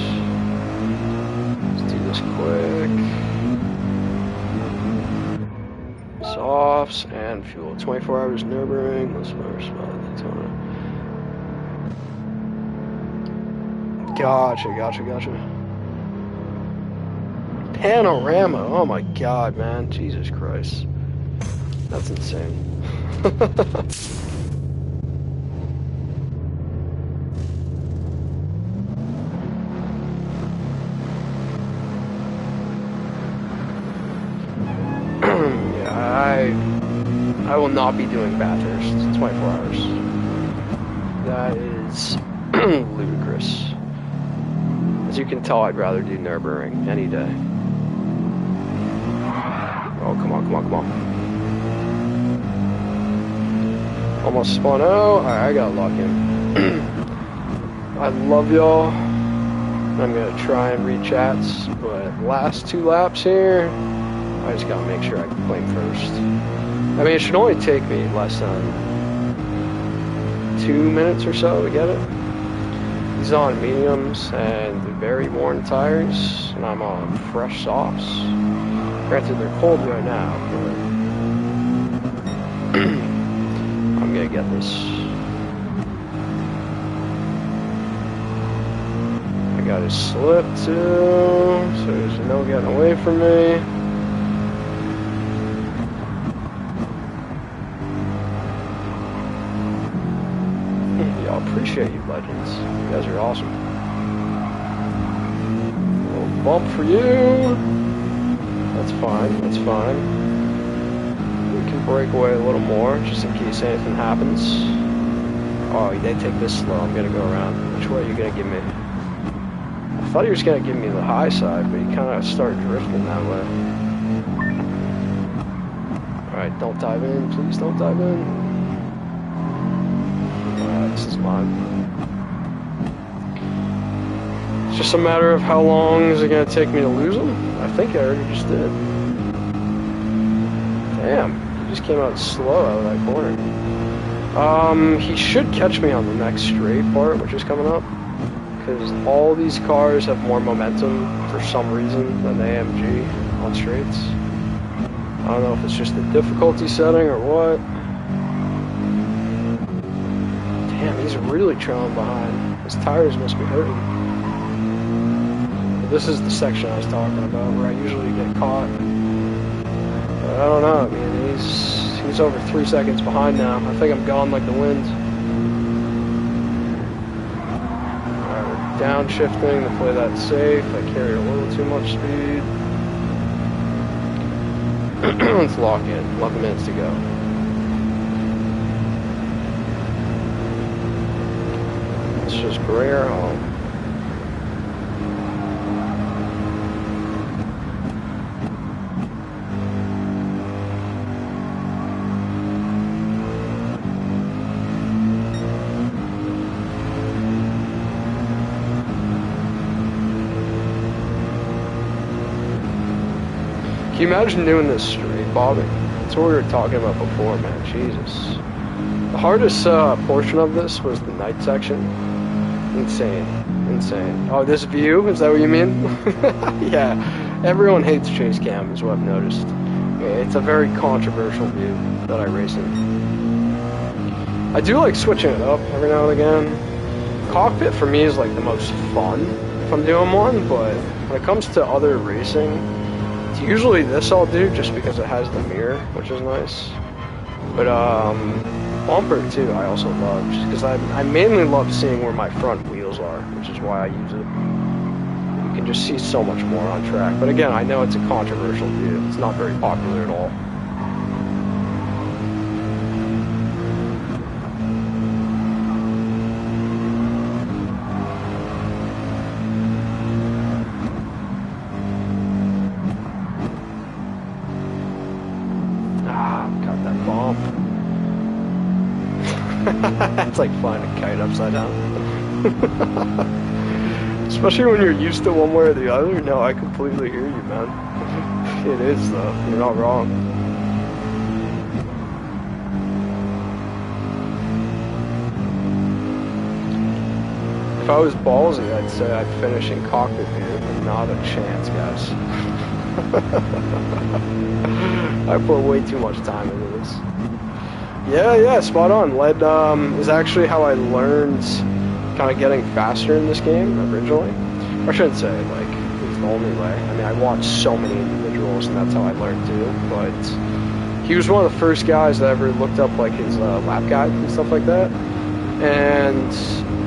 Let's do this quick. Softs and fuel. 24 hours Nürburgring. Let's first Daytona. Gotcha. Panorama. Oh my god, man. Jesus Christ. That's insane. Yeah, I will not be doing Bathurst 24 hours. That is ludicrous. As you can tell, I'd rather do Nürburgring any day. Oh, come on, come on, come on. Almost spun out. I got lock in. I love y'all. I'm going to try and read chats, but last 2 laps here, I just got to make sure I can claim first. I mean, it should only take me less than 2 minutes or so to get it. He's on mediums and very worn tires, and I'm on fresh softs. Granted, they're cold right now, but I'm gonna get this. I got his slip too, so there's no getting away from me. Y'all appreciate you, legends. You guys are awesome. A little bump for you. That's fine, that's fine. We can break away a little more, just in case anything happens. Oh, they take this slow, I'm gonna go around. Which way are you gonna give me? I thought he was gonna give me the high side, but he kinda started drifting that way. Alright, don't dive in, please don't dive in. Alright, this is mine. It's just a matter of how long is it gonna take me to lose him? I think I already just did. Damn, he just came out slow out of that corner. He should catch me on the next straight part, which is coming up. Because all these cars have more momentum for some reason than the AMG on straights. I don't know if it's just the difficulty setting or what. Damn, he's really trailing behind. His tires must be hurting. This is the section I was talking about where I usually get caught. But I don't know, I mean, he's over 3 seconds behind now. I think I'm gone like the wind. Alright, we're downshifting to play that safe. I carried a little too much speed. Let's lock in. 11 minutes to go. Let's just bring her home. Can you imagine doing this straight, Bobby? That's what we were talking about before, man. Jesus. The hardest portion of this was the night section. Insane. Insane. Oh, this view? Is that what you mean? Yeah. Everyone hates chase cam, is what I've noticed. It's a very controversial view that I race in. I do like switching it up every now and again. Cockpit for me is like the most fun if I'm doing one, but when it comes to other racing, it's usually this I'll do just because it has the mirror, which is nice. But bumper too I also love, just because I mainly love seeing where my front wheels are, which is why I use it. You can just see so much more on track. But again, I know it's a controversial view. It's not very popular at all. It's like flying a kite upside down. Especially when you're used to one way or the other. No, I completely hear you, man. It is, though. You're not wrong. If I was ballsy, I'd say I'd finish in cockpit view, but not a chance, guys. I put way too much time into this. Yeah, spot on. Lead is actually how I learned kind of getting faster in this game originally. I shouldn't say, like, it was the only way. I mean, I watched so many individuals, and that's how I learned too. But he was one of the first guys that ever looked up, like, his lap guide and stuff like that. And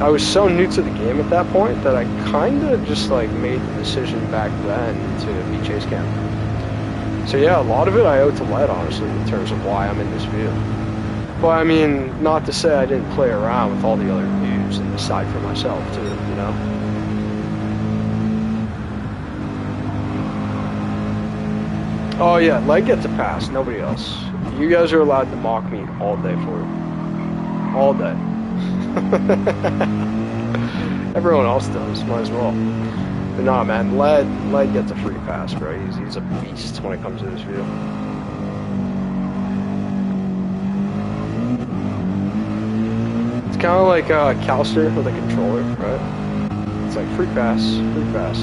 I was so new to the game at that point that I kind of just, like, made the decision back then to be chase cam. So yeah, a lot of it I owe to LED, honestly, in terms of why I'm in this view. But I mean, not to say I didn't play around with all the other views and decide for myself too, you know? Oh yeah, LED gets a pass, nobody else. You guys are allowed to mock me all day for it. All day. Everyone else does, might as well. But nah, man, LED gets a free pass, bro. He's a beast when it comes to this view. It's kind of like Calster with a controller, right? It's like free pass, free pass.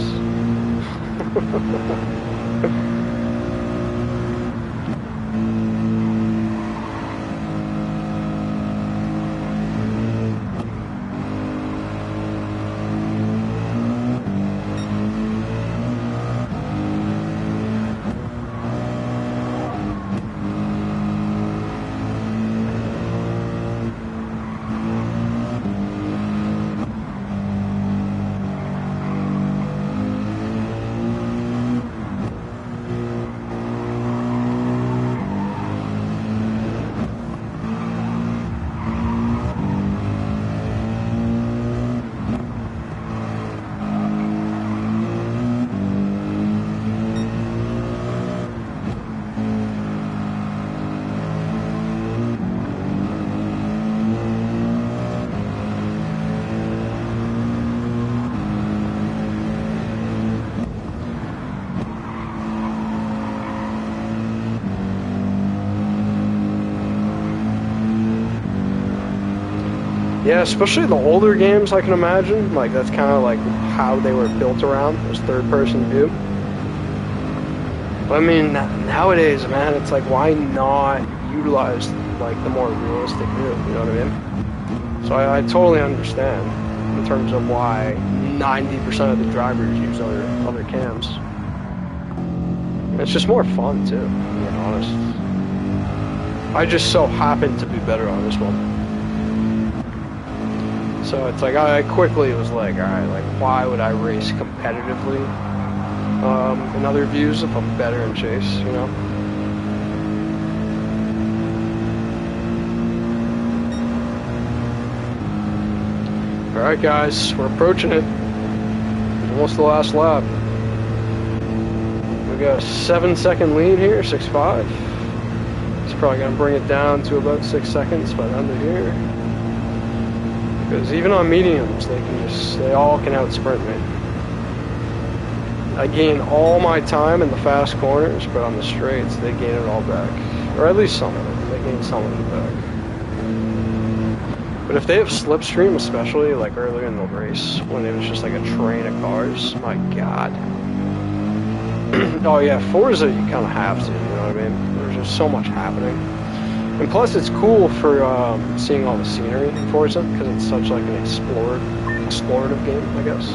Yeah, especially the older games, I can imagine. Like, that's kind of like how they were built around, this third-person view. But I mean, nowadays, man, it's like, why not utilize, like, the more realistic view, you know what I mean? So I totally understand in terms of why 90% of the drivers use other cams. It's just more fun, too, to be honest. I just so happen to be better on this one. So it's like, I quickly was like, alright, like, why would I race competitively in other views if I'm better in chase, you know? Alright guys, we're approaching it. Almost the last lap. We got a 7-second lead here, 6.5. It's probably going to bring it down to about 6 seconds by the end of here. Because even on mediums, they all can out sprint me. I gain all my time in the fast corners, but on the straights, they gain it all back. Or at least some of it. They gain some of it back. But if they have slipstream, especially like earlier in the race, when it was just like a train of cars, my god. Oh yeah, Forza you kind of have to, you know what I mean? There's just so much happening. And plus it's cool for seeing all the scenery in Forza, because it's such like an explorative game, I guess.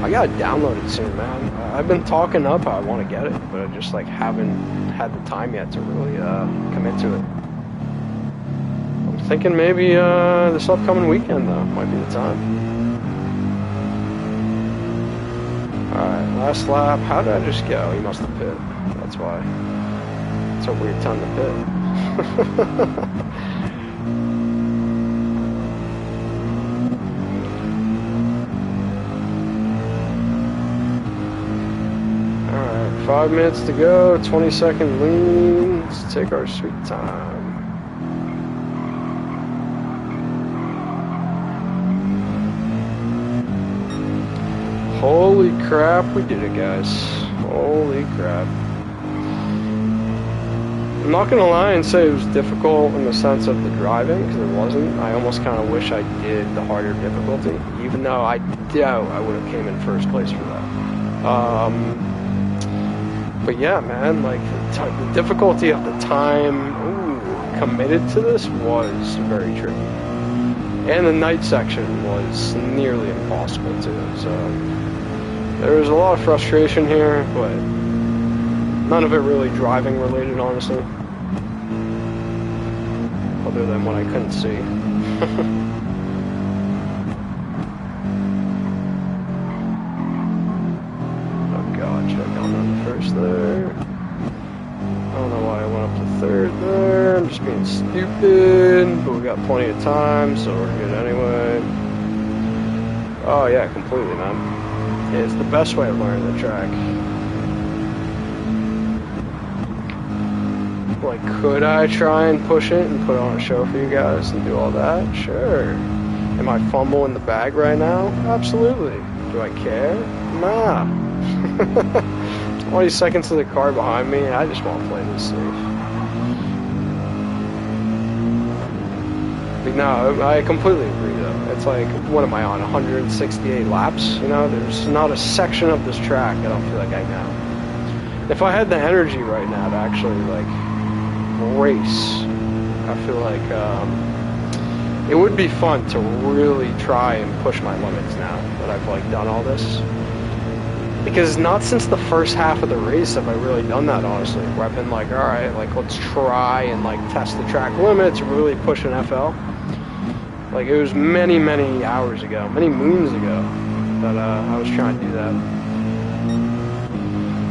I gotta download it soon, man. I've been talking up how I want to get it, but I just like haven't had the time yet to really commit to it. I'm thinking maybe this upcoming weekend though might be the time. Alright, last lap. How did I just go? He must have pit. That's why. It's a weird time to pit. Alright, 5 minutes to go, 20-second lean. Let's take our sweet time. Holy crap, we did it, guys. Holy crap. I'm not gonna lie and say it was difficult in the sense of the driving, because it wasn't. I almost kind of wish I did the harder difficulty, even though I doubt I would have came in first place for that. But yeah, man, like the difficulty of the time committed to this was very tricky, and the night section was nearly impossible too. So there was a lot of frustration here, but none of it really driving related, honestly. Other than what I couldn't see. Oh god, should I have gone on first? first there. I don't know why I went up to third there. I'm just being stupid, but we got plenty of time, so we're good anyway. Oh yeah, completely, man. It's the best way of learning the track. Like, could I try and push it and put on a show for you guys and do all that? Sure. Am I fumbling the bag right now? Absolutely. Do I care? Nah. 20 seconds to the car behind me, I just want to play this safe. But no, I completely agree though. It's like, what am I on, 168 laps? You know, there's not a section of this track I don't feel like I know. If I had the energy right now to actually, like, race, I feel like it would be fun to really try and push my limits now that I've, like, done all this. Because not since the first half of the race have I really done that, honestly, where I've been like, alright, like, let's try and, like, test the track limits, really push an FL. Like, it was many, many hours ago, many moons ago, that I was trying to do that.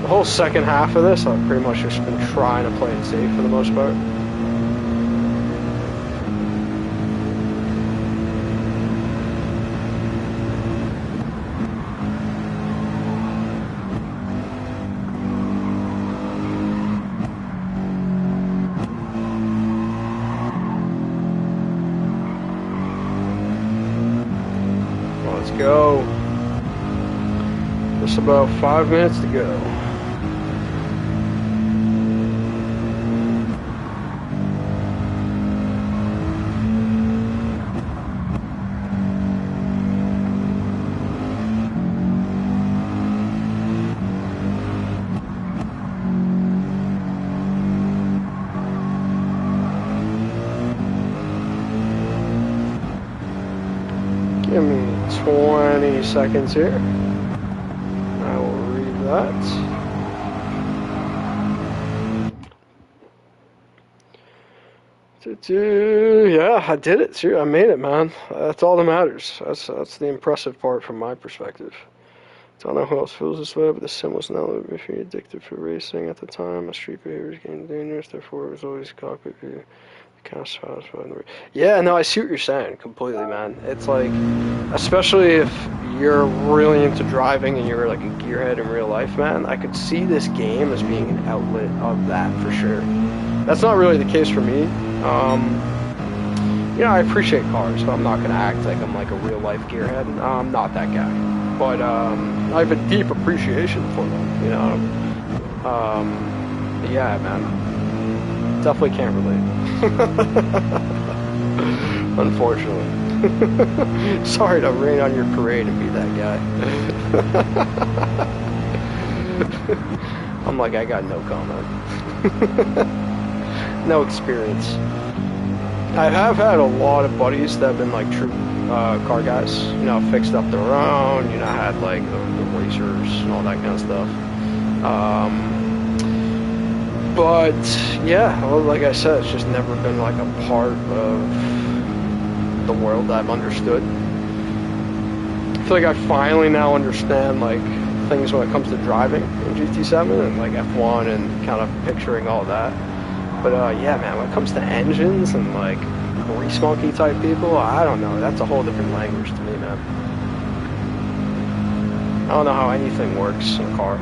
The whole second half of this, I've pretty much just been trying to play it safe for the most part. Go. Just about 5 minutes to go. Give me 20 seconds here. I will read that. Yeah, I did it. I made it, man. That's all that matters. That's the impressive part from my perspective. Don't know who else feels this way, but the sim was not if you're addicted for racing at the time. My street behavior was getting dangerous, therefore it was always cockpit view. Yeah, no, I see what you're saying completely, man. It's like, especially if you're really into driving and you're like a gearhead in real life, man, I could see this game as being an outlet of that for sure. That's not really the case for me. You know, I appreciate cars, so I'm not gonna act like I'm like a real life gearhead. I'm not that guy, but I have a deep appreciation for them. You know, yeah, man. Definitely can't relate. Unfortunately. Sorry to rain on your parade and be that guy. I'm like, I got no comment. No experience. I have had a lot of buddies that have been like true car guys, you know, fixed up their own, you know, had like the racers and all that kind of stuff. But yeah, well, like I said, it's just never been like a part of the world that I've understood. I feel like I finally now understand like things when it comes to driving in GT7 and like F1 and kind of picturing all that. But yeah, man, when it comes to engines and like grease monkey type people, I don't know. That's a whole different language to me, man. I don't know how anything works in a car.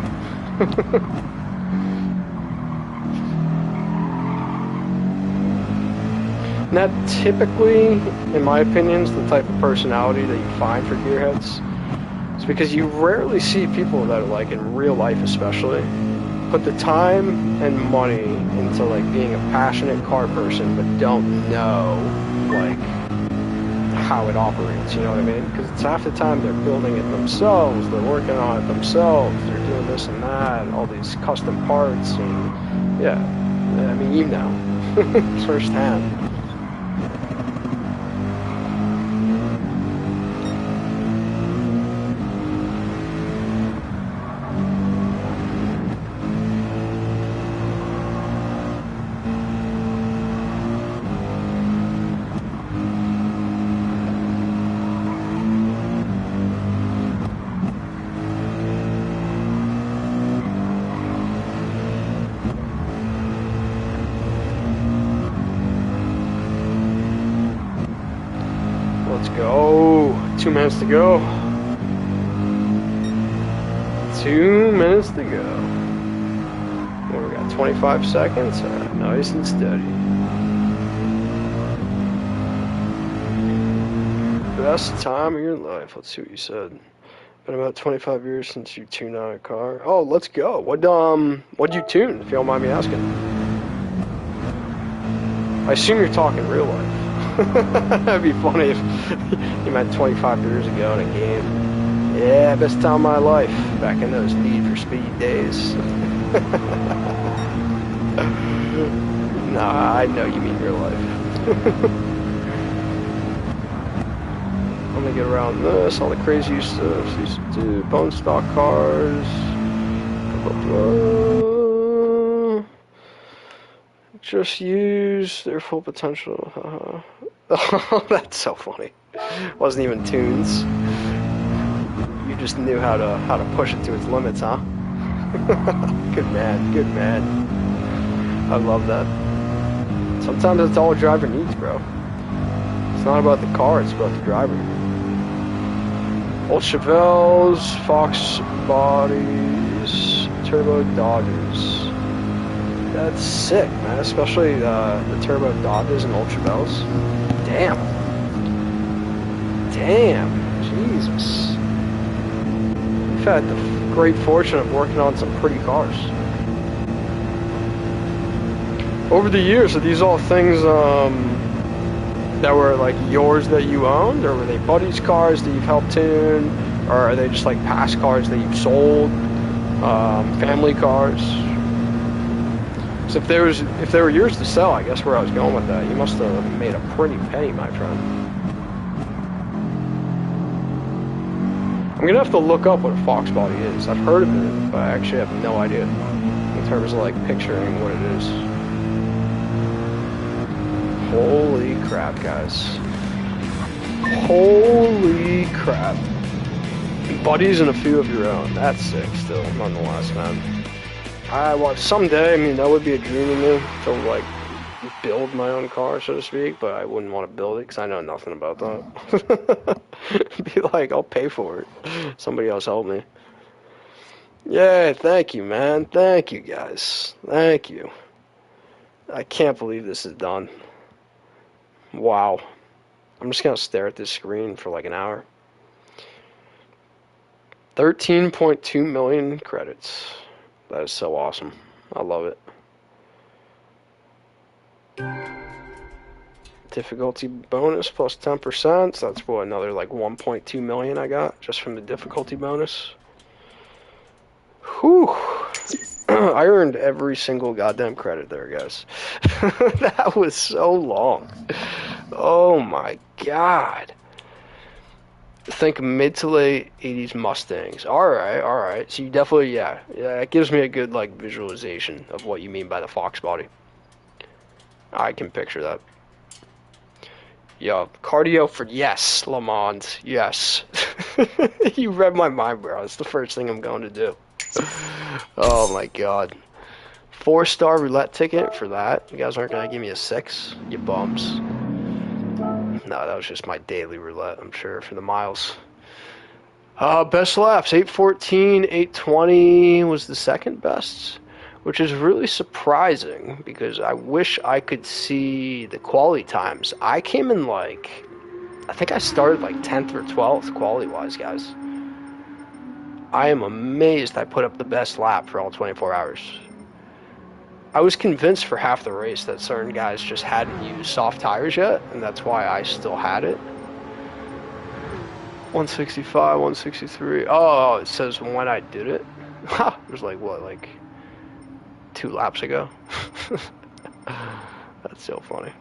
And that typically, in my opinion, is the type of personality that you find for gearheads. It's because you rarely see people that are like, in real life especially, put the time and money into like being a passionate car person but don't know like how it operates, you know what I mean? Because it's half the time they're building it themselves, they're working on it themselves, they're doing this and that, and all these custom parts, and yeah, I mean, you know, firsthand. let's go. 2 minutes to go. 2 minutes to go. Well, we got 25 seconds. Nice and steady. Best time of your life. Let's see what you said. Been about 25 years since you tuned on a car. Oh, let's go. What'd you tune, if you don't mind me asking? I assume you're talking real life. That'd be funny if you meant 25 years ago in a game. Yeah, best time of my life. Back in those Need for Speed days. Nah, I know you mean real life. I'm gonna get around this, all the crazy stuff used to do, bone stock cars, blah, blah, blah. Just use their full potential. Oh, that's so funny. Wasn't even tunes. You just knew how to push it to its limits, huh? Good man, good man. I love that. Sometimes that's all a driver needs, bro. It's not about the car, it's about the driver. Old Chevelles, Fox bodies, turbo Dodges. That's sick, man. Especially the turbo Dodges and old Chevelles. Damn. Damn. Jesus. We've had the great fortune of working on some pretty cars. Over the years, are these all things that were like yours that you owned, or were they buddies' cars that you've helped tune, or are they just like past cars that you've sold, family cars? So if they were yours to sell, I guess where I was going with that, you must have made a pretty penny, my friend. I'm gonna have to look up what a Fox body is. I've heard of it, but I actually have no idea in terms of like picturing what it is. Holy crap, guys. Holy crap. Buddies and a few of your own. That's sick still, nonetheless, man. Well, someday, I mean, that would be a dream of me to, like, build my own car, so to speak, but I wouldn't want to build it because I know nothing about that. Be like, I'll pay for it. Somebody else help me. Yeah, thank you, man. Thank you, guys. Thank you. I can't believe this is done. Wow. I'm just going to stare at this screen for like an hour. 13.2 million credits. That is so awesome. I love it. Difficulty bonus plus 10%. So that's what, another like 1.2 million I got just from the difficulty bonus. Whew. I earned every single goddamn credit there, guys. That was so long. Oh my god. Think mid to late 80s Mustangs. Alright. So you definitely, yeah, it gives me a good like visualization of what you mean by the Fox body. I can picture that. Yo, cardio for yes, Lamont, yes. You read my mind, bro. It's the first thing I'm going to do. Oh my god. 4-star roulette ticket for that. You guys aren't gonna give me a 6, you bums. No, that was just my daily roulette, I'm sure, for the miles. Best laps, 8:14, 8:20 was the second best, which is really surprising because I wish I could see the quality times. I came in like, I think I started like 10th or 12th quality-wise, guys. I am amazed I put up the best lap for all 24 hours. I was convinced for half the race that certain guys just hadn't used soft tires yet, and that's why I still had it. 165, 163. Oh, it says when I did it. It was like, what, like 2 laps ago? That's so funny.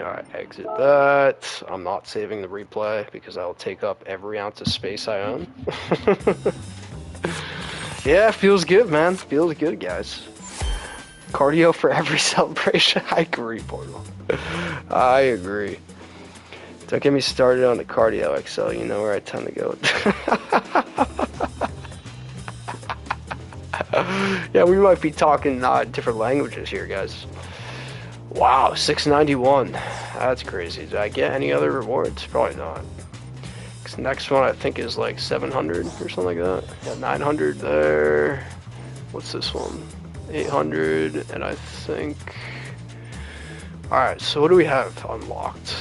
Alright, exit that. I'm not saving the replay because I'll take up every ounce of space I own. Yeah, feels good, man. Feels good, guys. Cardio for every celebration. I agree, Portal. I agree. Don't get me started on the cardio, XL. You know where I tend to go. Yeah, we might be talking different languages here, guys. Wow, 691. That's crazy. Did I get any other rewards? Probably not. Cause the next one I think is like 700 or something like that. Yeah, 900 there. What's this one? 800, and I think... Alright, so what do we have unlocked?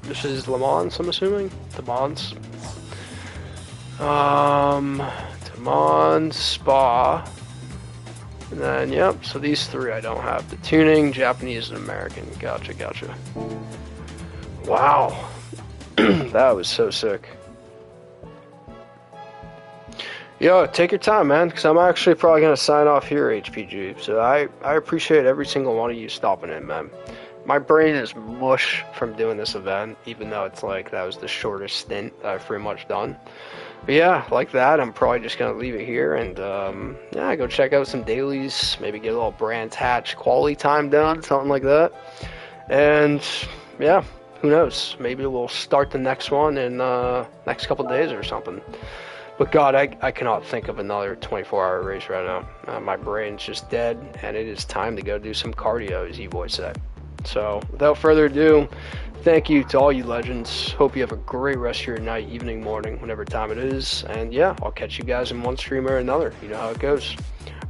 This is Le Mans, I'm assuming? Le Mans. Le Mans, Spa. And then, yep, so these three I don't have. The tuning, Japanese, and American. Gotcha, gotcha. Wow. That was so sick. Yo, take your time, man, because I'm actually probably going to sign off here, HPG. So I appreciate every single one of you stopping in, man. My brain is mush from doing this event, even though it's like that was the shortest stint that I've pretty much done. But yeah, like that, I'm probably just going to leave it here and, yeah, go check out some dailies, maybe get a little Brands Hatch quality time done, something like that. And, yeah, who knows? Maybe we'll start the next one in next couple days or something. But God, I cannot think of another 24-hour race right now. My brain's just dead, and it is time to go do some cardio, as you boys say. So, without further ado, thank you to all you legends. Hope you have a great rest of your night, evening, morning, whatever time it is. And yeah, I'll catch you guys in one stream or another. You know how it goes.